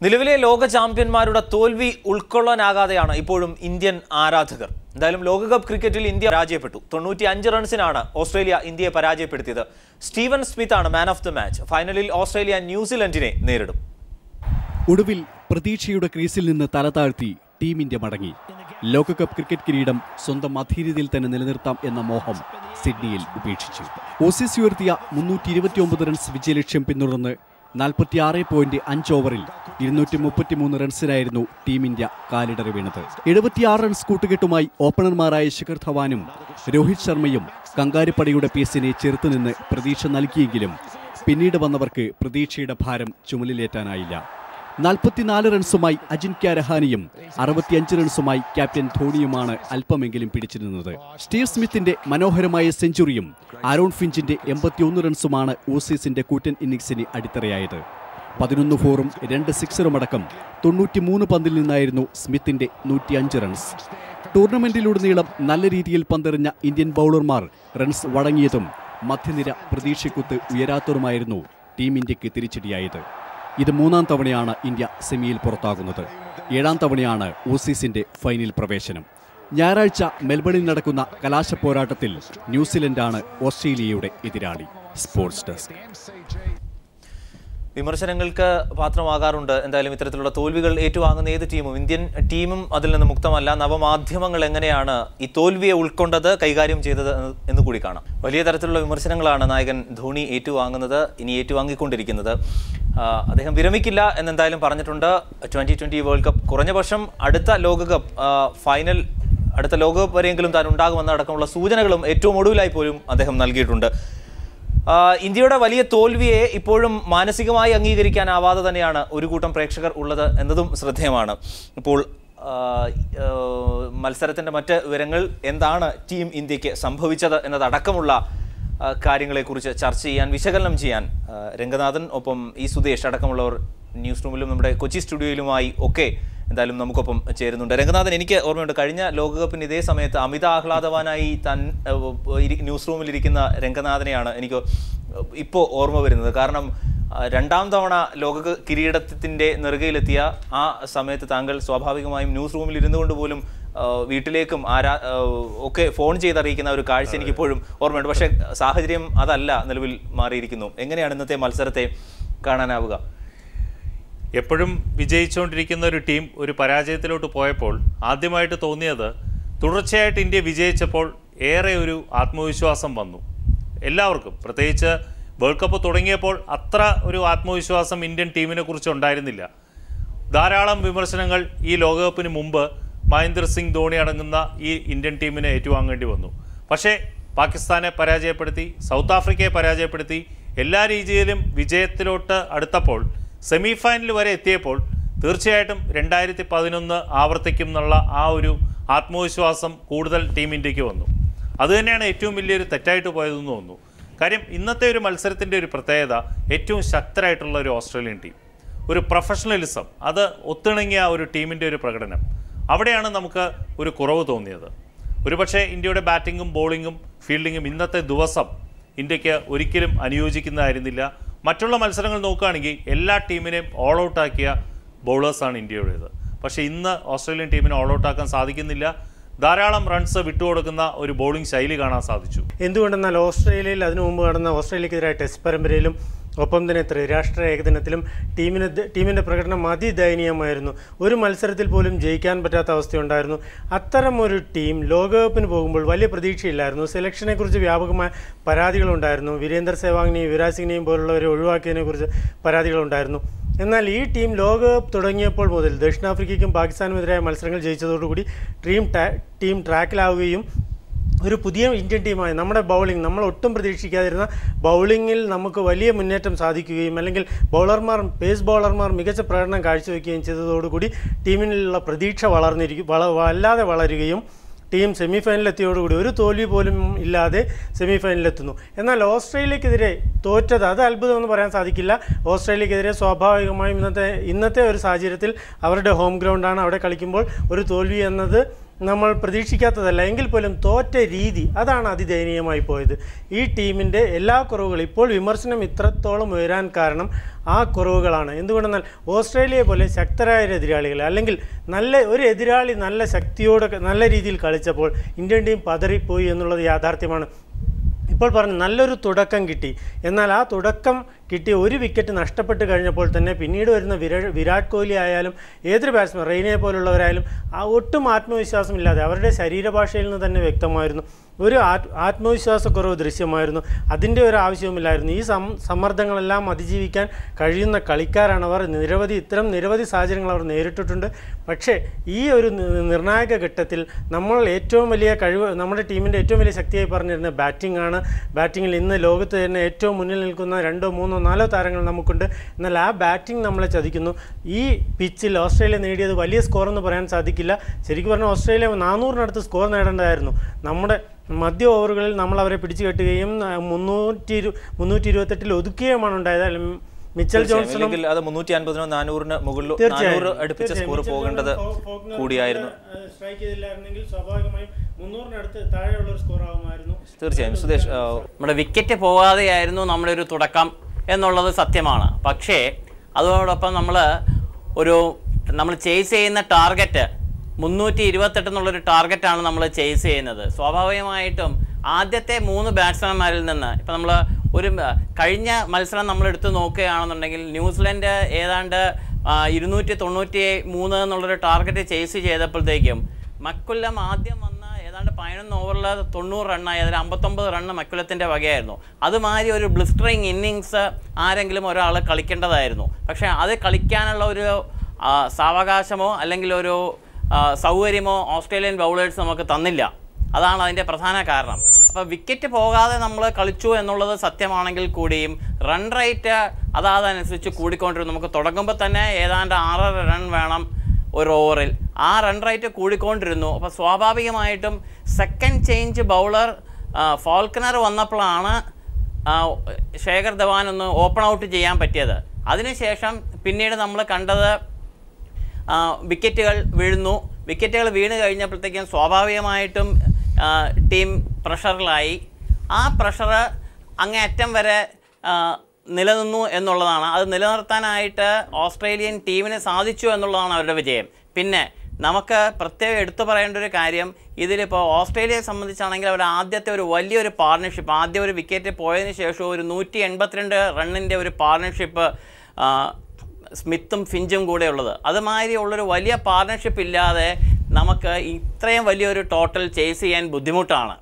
നിലവിലെ ലോക ചാമ്പ്യന്മാരുടെ തോൽവി ഉൾക്കൊള്ളാനാകാതെയാണ് ഇപ്പോഴും ഇന്ത്യൻ ആരാധകർ. എന്തായാലും ലോകകപ്പ് ക്രിക്കറ്റിൽ ഇന്ത്യ പരാജയപ്പെട്ടു. 95 റൺസിനാണ് ഓസ്ട്രേലിയ ഇന്ത്യയെ പരാജയപ്പെടുത്തിയത്. സ്റ്റീവൻ സ്മിത്ത് ആണ് മാൻ ഓഫ് ദി മാച്ച്. ഫൈനലിൽ ഓസ്ട്രേലിയ ന്യൂസിലൻഡിനെ നേരിടും. ഒടുവിൽ പ്രതീക്ഷയുടെ ക്രീസിൽ നിന്ന് തലതാഴ്ത്തി ടീം ഇന്ത്യ മടങ്ങി. ലോകകപ്പ് ക്രിക്കറ്റ് കിരീടം സ്വന്തം അധീനതയിൽ തന്നെ നിലനിർത്താം എന്ന മോഹം സിഡ്നിയിൽ ഉപേക്ഷിച്ചു. ഓസീസ് ഉയർത്തിയ 329 റൺസ് വിജയലക്ഷ്യം പിന്തുടർന്ന് 46.5 ഓവറിൽ 233 റൺസിനായിരുന്നു ടീം ഇന്ത്യ കാലിടറി വീണത്. 76 റൺസ് കൂട്ടുകെട്ടുമായി ഓപ്പണർമാരായ ശിഖർ ധവാനും രോഹിത് ശർമ്മയും കങ്കാരുപടയുടെ പേസിനെ ചെറുത്തുനിന്ന് പ്രതീക്ഷ നൽകിയെങ്കിലും പിന്നീട് വന്നവർക്ക് പ്രതീക്ഷയുടെ ഭാരം ചുമലിലേറ്റാനായില്ല. 44 റൺസുമായി അജിൻക്യ രഹാനെയും 65 റൺസുമായി ക്യാപ്റ്റൻ ധോണിയുമാണ് അല്പമെങ്കിലും പിടിച്ചിരുന്നത്. സ്റ്റീവ് സ്മിത്തിന്റെ മനോഹരമായ സെഞ്ചുറിയും ആരോൺ ഫിഞ്ചിന്റെ 81 റൺസുമാണ് ഓസീസിന്റെ കൂറ്റൻ ഇന്നിംഗ്സിന് അടിത്തറയായത്. 11 ഫോറും 2 സിക്സറുമടക്കം 93 പന്തിൽ നിന്നായിരുന്നു സ്മിത്തിന്റെ 105 റൺസ്. ടൂർണമെന്റിലുടനീളം നല്ല രീതിയിൽ പന്തെറിഞ്ഞ ഇന്ത്യൻ ബൗളർമാർ റൺസ് വഴങ്ങിയതും മധ്യനിര പ്രതീക്ഷയ്ക്കൊത്ത് ഉയരാത്തതുമായിരുന്നു ടീം ഇന്ത്യക്ക് തിരിച്ചടിയായത്. ഇത് 3ാം തവണയാണ് ഇന്ത്യ സെമിയിൽ പുറത്താകുന്നത്. 7ാം തവണയാണ് ഓസീസിന്റെ ഫൈനൽ പ്രവേശനം. ഞായറാഴ്ച മെൽബണിൽ നടക്കുന്ന കലാശ പോരാട്ടത്തിൽ ന്യൂസിലൻഡാണ് ഓസ്ട്രേലിയയുടെ എതിരാളി. Sports desk. വിമർശനങ്ങൾക്ക് പാത്രമാകാറുണ്ട്. എന്തായാലും ഇത്തരത്തിലുള്ള തോൽവികൾ ഏറ്റുവാങ്ങുന്ന ഏത് ടീമും, ഇന്ത്യൻ ടീമും അതിൽ നിന്ന് മുക്തമല്ല. നവമാധ്യമങ്ങൾ എങ്ങനെയാണ് ഈ തോൽവിയെ ഉൾക്കൊണ്ടത്, കൈകാര്യം ചെയ്തത് എന്ന് കൂടി കാണാം. വലിയ തരത്തിലുള്ള വിമർശനങ്ങളാണ് നായകൻ ധോണി ഏറ്റുവാങ്ങുന്നത്, ഇനി ഏറ്റുവാങ്ങിക്കൊണ്ടിരിക്കുന്നത്. അദ്ദേഹം വിരമിക്കില്ല എന്നെന്തായാലും പറഞ്ഞിട്ടുണ്ട്. 2020 വേൾഡ് കപ്പ്, കുറഞ്ഞ പക്ഷം അടുത്ത ലോകകപ്പ് ഫൈനൽ, അടുത്ത ലോകകപ്പ് വരെയെങ്കിലും താൻ ഉണ്ടാകുമെന്നടക്കമുള്ള സൂചനകളും ഏറ്റവും ഒടുവിലായി പോലും അദ്ദേഹം നൽകിയിട്ടുണ്ട്. ഇന്ത്യയുടെ വലിയ തോൽവിയെ ഇപ്പോഴും മാനസികമായി അംഗീകരിക്കാനാവാതെ തന്നെയാണ് ഒരു കൂട്ടം പ്രേക്ഷകർ ഉള്ളത് എന്നതും ശ്രദ്ധേയമാണ്. ഇപ്പോൾ മത്സരത്തിൻ്റെ മറ്റ് വിവരങ്ങൾ, എന്താണ് ടീം ഇന്ത്യക്ക് സംഭവിച്ചത് എന്നതടക്കമുള്ള കാര്യങ്ങളെക്കുറിച്ച് ചർച്ച ചെയ്യാൻ, വിശകലനം ചെയ്യാൻ രംഗനാഥൻ, ഒപ്പം ഈ സുദേശ് അടക്കമുള്ളവർ ന്യൂസ് റൂമിലും നമ്മുടെ കൊച്ചി സ്റ്റുഡിയോയിലുമായി ഒക്കെ എന്തായാലും നമുക്കൊപ്പം ചേരുന്നുണ്ട്. രംഗനാഥൻ, എനിക്ക് ഓർമ്മയുണ്ട്, കഴിഞ്ഞ ലോകകപ്പിന് ഇതേ സമയത്ത് അമിത ആഹ്ലാദവാനായി ന്യൂസ് റൂമിലിരിക്കുന്ന രംഗനാഥനെയാണ് എനിക്ക് ഇപ്പോൾ ഓർമ്മ വരുന്നത്. കാരണം 2ാം തവണ ലോക കിരീടത്തിൻ്റെ നെറുകയിലെത്തിയ ആ സമയത്ത് താങ്കൾ സ്വാഭാവികമായും ന്യൂസ് റൂമിൽ ഇരുന്നു കൊണ്ട് പോലും വീട്ടിലേക്കും ഒക്കെ ഫോൺ ചെയ്തറിയിക്കുന്ന ഒരു കാഴ്ച എനിക്കിപ്പോഴും ഓർമ്മയുണ്ട്. പക്ഷേ സാഹചര്യം അതല്ല നിലവിൽ മാറിയിരിക്കുന്നു. എങ്ങനെയാണ് ഇന്നത്തെ മത്സരത്തെ കാണാനാവുക? എപ്പോഴും വിജയിച്ചുകൊണ്ടിരിക്കുന്ന ഒരു ടീം ഒരു പരാജയത്തിലോട്ട് പോയപ്പോൾ ആദ്യമായിട്ട് തോന്നിയത്, തുടർച്ചയായിട്ട് ഇന്ത്യ വിജയിച്ചപ്പോൾ ഏറെ ഒരു ആത്മവിശ്വാസം വന്നു എല്ലാവർക്കും. പ്രത്യേകിച്ച് വേൾഡ് കപ്പ് തുടങ്ങിയപ്പോൾ അത്ര ഒരു ആത്മവിശ്വാസം ഇന്ത്യൻ ടീമിനെ കുറിച്ച് ഉണ്ടായിരുന്നില്ല. ധാരാളം വിമർശനങ്ങൾ ഈ ലോകകപ്പിന് മുമ്പ് മഹേന്ദ്ര സിംഗ് ധോണി അടങ്ങുന്ന ഈ ഇന്ത്യൻ ടീമിനെ ഏറ്റുവാങ്ങേണ്ടി വന്നു. പക്ഷേ പാകിസ്ഥാനെ പരാജയപ്പെടുത്തി, സൗത്ത് ആഫ്രിക്കയെ പരാജയപ്പെടുത്തി, എല്ലാ രീതിയിലും വിജയത്തിലോട്ട് അടുത്തപ്പോൾ, സെമി ഫൈനൽ വരെ എത്തിയപ്പോൾ തീർച്ചയായിട്ടും 2011 ആവർത്തിക്കും എന്നുള്ള ആ ഒരു ആത്മവിശ്വാസം കൂടുതൽ ടീം ഇന്ത്യക്ക് വന്നു. അതുതന്നെയാണ് ഏറ്റവും വലിയൊരു തെറ്റായിട്ട് പോയതെന്ന് തോന്നുന്നു. കാര്യം ഇന്നത്തെ ഒരു മത്സരത്തിൻ്റെ ഒരു പ്രത്യേകത, ഏറ്റവും ശക്തരായിട്ടുള്ള ഒരു ഓസ്ട്രേലിയൻ ടീം, ഒരു പ്രൊഫഷണലിസം, അത് ഒത്തിണങ്ങിയ ഒരു ടീമിൻ്റെ ഒരു പ്രകടനം, അവിടെയാണ് നമുക്ക് ഒരു കുറവ് തോന്നിയത്. ഒരുപക്ഷെ ഇന്ത്യയുടെ ബാറ്റിങ്ങും ബോളിങ്ങും ഫീൽഡിങ്ങും ഇന്നത്തെ ദിവസം ഇന്ത്യക്ക് ഒരിക്കലും അനുയോജിക്കുന്നതായിരുന്നില്ല. മറ്റുള്ള മത്സരങ്ങൾ നോക്കുകയാണെങ്കിൽ എല്ലാ ടീമിനെയും ഓൾ ഔട്ടാക്കിയ ബൗളേഴ്സാണ് ഇന്ത്യയുടേത്. പക്ഷേ ഇന്ന് ഓസ്ട്രേലിയൻ ടീമിനെ ഓൾ ഔട്ടാക്കാൻ സാധിക്കുന്നില്ല. ധാരാളം റൺസ് വിട്ടുകൊടുക്കുന്ന ഒരു ബോളിംഗ് ശൈലി കാണാൻ സാധിച്ചു. എന്തുകൊണ്ടെന്നാൽ ഓസ്ട്രേലിയയിൽ അതിനു മുമ്പ് നടന്ന ഓസ്ട്രേലിയക്കെതിരായ ടെസ്റ്റ് പരമ്പരയിലും ഒപ്പം തന്നെ ത്രിരാഷ്ട്ര ഏകദിനത്തിലും ടീമിൻ്റെ പ്രകടനം അതിദയനീയമായിരുന്നു. ഒരു മത്സരത്തിൽ പോലും ജയിക്കാൻ പറ്റാത്ത അവസ്ഥയുണ്ടായിരുന്നു. അത്തരം ഒരു ടീം ലോകകപ്പിന് പോകുമ്പോൾ വലിയ പ്രതീക്ഷയില്ലായിരുന്നു. സെലക്ഷനെക്കുറിച്ച് വ്യാപകമായ പരാതികളുണ്ടായിരുന്നു. വീരേന്ദർ സെവാഗിനെയും യുവരാജ് സിംഗിനെയും പോലുള്ളവരെ ഒഴിവാക്കിയതിനെക്കുറിച്ച് പരാതികളുണ്ടായിരുന്നു. എന്നാൽ ഈ ടീം ലോകകപ്പ് തുടങ്ങിയപ്പോൾ മുതൽ ദക്ഷിണാഫ്രിക്കയ്ക്കും പാകിസ്ഥാനുമെതിരായ മത്സരങ്ങൾ ജയിച്ചതോടുകൂടി ടീം ട്രാക്കിലാവുകയും ഒരു പുതിയ ഇന്ത്യൻ ടീമായി നമ്മുടെ ബൗളിംഗ്, നമ്മൾ ഒട്ടും പ്രതീക്ഷിക്കാതിരുന്ന ബൗളിങ്ങിൽ നമുക്ക് വലിയ മുന്നേറ്റം സാധിക്കുകയും അല്ലെങ്കിൽ പേസ് ബൗളർമാർ മികച്ച പ്രകടനം കാഴ്ചവെക്കുകയും ചെയ്തതോടുകൂടി ടീമിനുള്ള പ്രതീക്ഷ വല്ലാതെ വളരുകയും ടീം സെമി ഫൈനലിലെത്തിയോടുകൂടി ഒരു തോൽവി പോലും ഇല്ലാതെ സെമി ഫൈനലിലെത്തുന്നു. എന്നാൽ ഓസ്ട്രേലിയക്കെതിരെ തോറ്റത്, അത് അത്ഭുതമെന്ന് പറയാൻ സാധിക്കില്ല. ഓസ്ട്രേലിയക്കെതിരെ സ്വാഭാവികമായും ഇന്നത്തെ ഒരു സാഹചര്യത്തിൽ അവരുടെ ഹോം ഗ്രൗണ്ടാണ്, അവിടെ കളിക്കുമ്പോൾ ഒരു തോൽവി എന്നത് നമ്മൾ പ്രതീക്ഷിക്കാത്തതല്ല. എങ്കിൽ പോലും തോറ്റ രീതി അതാണ് അതിദയനീയമായി പോയത്. ഈ ടീമിൻ്റെ എല്ലാ കുറവുകളും ഇപ്പോൾ വിമർശനം ഇത്രത്തോളം ഉയരാൻ കാരണം ആ കുറവുകളാണ്. എന്തുകൊണ്ടെന്നാൽ ഓസ്ട്രേലിയയെ പോലെ ശക്തരായ എതിരാളികൾ അല്ലെങ്കിൽ ഒരു എതിരാളി നല്ല ശക്തിയോടെ നല്ല രീതിയിൽ കളിച്ചപ്പോൾ ഇന്ത്യൻ ടീം പതറിപ്പോയി എന്നുള്ളത് യാഥാർത്ഥ്യമാണ്. ഇപ്പോൾ പറഞ്ഞു നല്ലൊരു തുടക്കം കിട്ടി. എന്നാൽ ആ തുടക്കം കിട്ടി ഒരു വിക്കറ്റ് നഷ്ടപ്പെട്ട് കഴിഞ്ഞപ്പോൾ തന്നെ പിന്നീട് വരുന്ന വിരാട് കോഹ്ലി ആയാലും ഏതൊരു ബാറ്റ്സ്മാൻ റെയ്നയെ പോലുള്ളവരായാലും ഒട്ടും ആത്മവിശ്വാസമില്ലാതെ അവരുടെ ശരീരഭാഷയിൽ നിന്ന് തന്നെ വ്യക്തമായിരുന്നു ഒരു ആത്മവിശ്വാസക്കുറവ് ദൃശ്യമായിരുന്നു. അതിൻ്റെ ഒരു ആവശ്യവുമില്ലായിരുന്നു. ഈ സമ്മർദ്ദങ്ങളെല്ലാം അതിജീവിക്കാൻ കഴിയുന്ന കളിക്കാരാണ് അവർ. ഇത്തരം നിരവധി സാഹചര്യങ്ങൾ അവർ നേരിട്ടിട്ടുണ്ട്. പക്ഷേ ഈ ഒരു നിർണായക ഘട്ടത്തിൽ ഏറ്റവും വലിയ കഴിവ് നമ്മുടെ ടീമിൻ്റെ ഏറ്റവും വലിയ ശക്തിയായി പറഞ്ഞിരുന്ന ബാറ്റിംഗ് ആണ്. ബാറ്റിങ്ങിൽ ഇന്ന് ലോകത്ത് തന്നെ ഏറ്റവും മുന്നിൽ നിൽക്കുന്ന 2, 3, 4 താരങ്ങൾ നമുക്കുണ്ട്. എന്നാൽ ആ ബാറ്റിംഗ് നമ്മളെ ചതിക്കുന്നു. ഈ പിച്ചിൽ ഓസ്ട്രേലിയ നേടിയത് വലിയ സ്കോറെന്ന് പറയാൻ സാധിക്കില്ല. ശരിക്കും പറഞ്ഞാൽ ഓസ്ട്രേലിയ 400-നടുത്ത് സ്കോർ നേടേണ്ടതായിരുന്നു. നമ്മുടെ മധ്യ ഓവറുകളിൽ നമ്മൾ അവരെ പിടിച്ചു കെട്ടുകയും 328 ഒതുക്കുകയുമാണ് ഉണ്ടായത്. മിച്ചൽ ജോൺസണും അത് 350-നോ 400-ന് മുകളിലോ 400 അടുപ്പിച്ച സ്കോർ പോകേണ്ടത് കൂടിയായിരുന്നു. സ്ട്രൈക്ക് ചെയ്തില്ലായിരുന്നെങ്കിൽ സ്വാഭാവികമായും 300-നടുത്ത് താഴെയുള്ള ഒരു സ്കോർ ആകുമായിരുന്നു. തീർച്ചയായും സുദേശ്, നമ്മുടെ വിക്കറ്റ് പോകാതെയായിരുന്നു നമ്മുടെ ഒരു തുടക്കം എന്നുള്ളത് സത്യമാണ്. പക്ഷേ അതോടൊപ്പം നമ്മൾ ചേസ് ചെയ്യുന്ന ടാർഗറ്റ് 328 എന്നുള്ളൊരു ടാർഗറ്റാണ് നമ്മൾ ചേസ് ചെയ്യുന്നത്. സ്വാഭാവികമായിട്ടും ആദ്യത്തെ 3 ബാറ്റ്സ്മാൻമാരിൽ നിന്ന് ഇപ്പം നമ്മൾ കഴിഞ്ഞ മത്സരം നമ്മൾ എടുത്ത് നോക്കുകയാണെന്നുണ്ടെങ്കിൽ ന്യൂസിലൻഡ് ഏതാണ്ട് 293 എന്നുള്ളൊരു ടാർഗറ്റ് ചേസ് ചെയ്തപ്പോഴത്തേക്കും മക്കുല്ലം ആദ്യം വന്ന ഏതാണ്ട് 11 ഓവറിൽ 90 റണ്ണായി. അതിൽ 59 റണ്ണ് മക്കുല്ലത്തിൻ്റെ വകയായിരുന്നു. അതുമാതിരി ഒരു ബ്ലിസ്റ്ററിങ് ഇന്നിങ്സ് ആരെങ്കിലും ഒരാൾ കളിക്കേണ്ടതായിരുന്നു. പക്ഷേ അത് കളിക്കാനുള്ള ഒരു സാവകാശമോ അല്ലെങ്കിൽ ഒരു സൗകര്യമോ ഓസ്ട്രേലിയൻ ബൗളേഴ്സ് നമുക്ക് തന്നില്ല. അതാണ് അതിൻ്റെ പ്രധാന കാരണം. അപ്പോൾ വിക്കറ്റ് പോകാതെ നമ്മൾ കളിച്ചു എന്നുള്ളത് സത്യമാണെങ്കിൽ കൂടിയും റൺ റേറ്റ് അതനുസരിച്ച് കൂടിക്കൊണ്ടിരുന്നു. നമുക്ക് തുടങ്ങുമ്പോൾ തന്നെ ഏതാണ്ട് 6.5 റൺ വേണം ഒരു ഓവറിൽ. ആ റൺ റേറ്റ് കൂടിക്കൊണ്ടിരുന്നു. അപ്പോൾ സ്വാഭാവികമായിട്ടും സെക്കൻഡ് ചേഞ്ച് ബൗളർ ഫാൾക്കനർ വന്നപ്പോഴാണ് ശേഖർ ധവാൻ ഒന്ന് ഓപ്പൺ ഔട്ട് ചെയ്യാൻ പറ്റിയത്. അതിനുശേഷം പിന്നീട് നമ്മൾ കണ്ടത് വിക്കറ്റുകൾ വീഴുന്നു. വിക്കറ്റുകൾ വീണ് കഴിഞ്ഞപ്പോഴത്തേക്കും സ്വാഭാവികമായിട്ടും ടീം പ്രഷറിലായി. ആ പ്രഷർ അങ്ങേയറ്റം വരെ നിലനിന്നു എന്നുള്ളതാണ്. അത് നിലനിർത്താനായിട്ട് ഓസ്ട്രേലിയൻ ടീമിന് സാധിച്ചു എന്നുള്ളതാണ് അവരുടെ വിജയം. പിന്നെ നമുക്ക് പ്രത്യേകം എടുത്തു പറയേണ്ട ഒരു കാര്യം, ഇതിലിപ്പോൾ ഓസ്ട്രേലിയയെ സംബന്ധിച്ചാണെങ്കിൽ അവർ ആദ്യത്തെ ഒരു വലിയൊരു പാർട്ണർഷിപ്പ്, ആദ്യം ഒരു വിക്കറ്റ് പോയതിന് ശേഷം ഒരു 182 റണ്ണിൻ്റെ ഒരു പാർട്ണർഷിപ്പ് സ്മിത്തും ഫിഞ്ചും കൂടെ ഉള്ളത്. അതുമാതിരി ഉള്ളൊരു വലിയ പാർട്ണർഷിപ്പ് ഇല്ലാതെ നമുക്ക് ഇത്രയും വലിയൊരു ടോട്ടൽ ചേസ് ചെയ്യാൻ ബുദ്ധിമുട്ടാണ്.